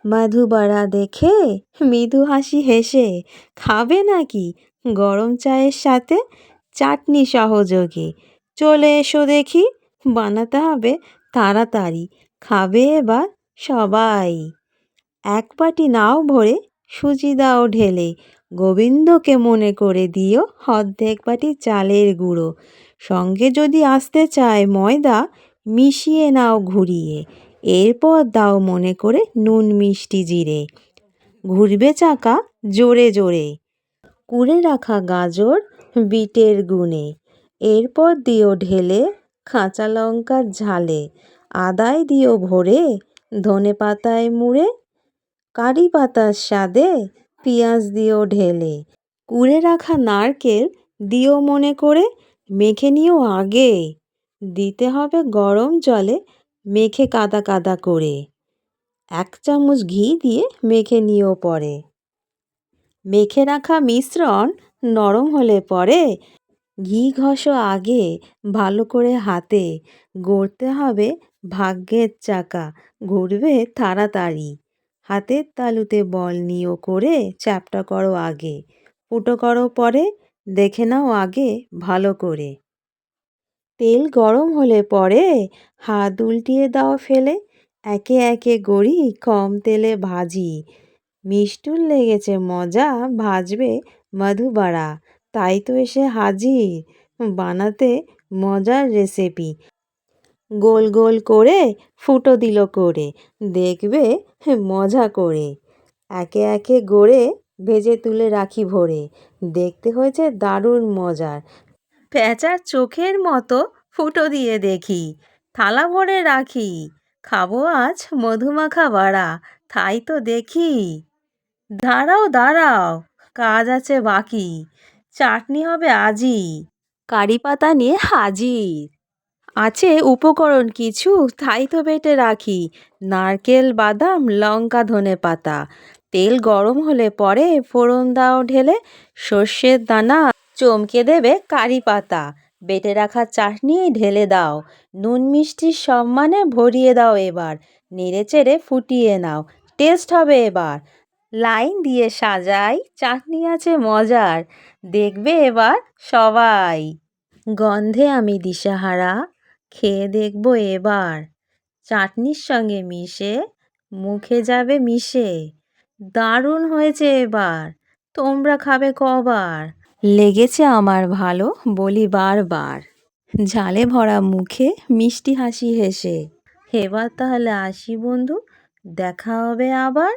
মধুবাড়া দেখে মৃদু হাসি হেসে খাবে নাকি গরম চায়ের সাথে চাটনি সহযোগে? চলে এসো দেখি, বানাতে হবে তাড়াতাড়ি, খাবে এবার সবাই। এক বাটি নাও ভরে সুজি দাও ঢেলে, গোবিন্দকে মনে করে দিও অর্ধেক বাটি চালের গুঁড়ো। সঙ্গে যদি আসতে চায় ময়দা, মিশিয়ে নাও ঘুরিয়ে। এরপর দাও মনে করে নুন মিষ্টি জিরে। ঘুরবে চাকা জোরে জোরে, কুড়ে রাখা গাজর বিটের গুণে। এরপর দিও ঢেলে কাঁচা লঙ্কার ঝালে। আদায় দিও ভরে ধনে পাতায় মুড়ে। কারি পাতার স্বাদে পেঁয়াজ দিও ঢেলে। কুড়ে রাখা নারকেল দিও মনে করে, মেখে নিও আগে। দিতে হবে গরম জলে মেখে কাদা কাদা করে। 1 চামচ ঘি দিয়ে মেখে নিও পরে। মেখে রাখা মিশ্রণ নরম হলে পরে ঘি ঘষো আগে ভালো করে হাতে। গড়তে হবে ভাগ্যের চাকা, ঘুরবে তাড়াতাড়ি। হাতের তালুতে বল নিও করে চ্যাপ্টা করো আগে। ফুটো করো পরে, দেখে নাও আগে ভালো করে। তেল গরম হলে পরে হাত উল্টিয়ে দাও ফেলে। একে একে গড়ি কম তেলে ভাজি। মিষ্টি লেগেছে মজা, ভাজবে মধুবাড়া। তাই তো এসে হাজির বানাতে মজার রেসিপি। গোল গোল করে ফুটো দিল করে, দেখবে মজা করে। একে একে গড়ে ভেজে তুলে রাখি ভরে। দেখতে হয়েছে দারুণ মজার। প্যাঁচার চোখের মতো ফুটো দিয়ে দেখি, থালা ভরে রাখি। খাবো আজ মধুমাখা বাড়া, তাই তো দেখি। দাঁড়াও দাঁড়াও, কাজ আছে বাকি, চাটনি হবে আজই, কারি পাতা নিয়ে হাজির। আছে উপকরণ কিছু, তাই তো বেটে রাখি। নারকেল বাদাম লঙ্কা ধনে পাতা। তেল গরম হলে পরে ফোড়ন দাও ঢেলে। সর্ষের দানা চমকে দেবে কারি পাতা। বেটে রাখা চাটনি ঢেলে দাও। নুন মিষ্টির সম্মানে ভরিয়ে দাও এবার। নেড়ে চেড়ে ফুটিয়ে নাও, টেস্ট হবে এবার। লাইন দিয়ে সাজাই, চাটনি আছে মজার, দেখবে এবার সবাই। গন্ধে আমি দিশাহারা, খেয়ে দেখবো এবার। চাটনির সঙ্গে মিশে মুখে যাবে মিশে। দারুণ হয়েছে এবার, তোমরা খাবে কবার? লেগেছে আমার ভালো, বলি বারবার। ঝালে ভরা মুখে মিষ্টি হাসি হেসে। এবার তাহলে আসি বন্ধু, দেখা হবে আবার।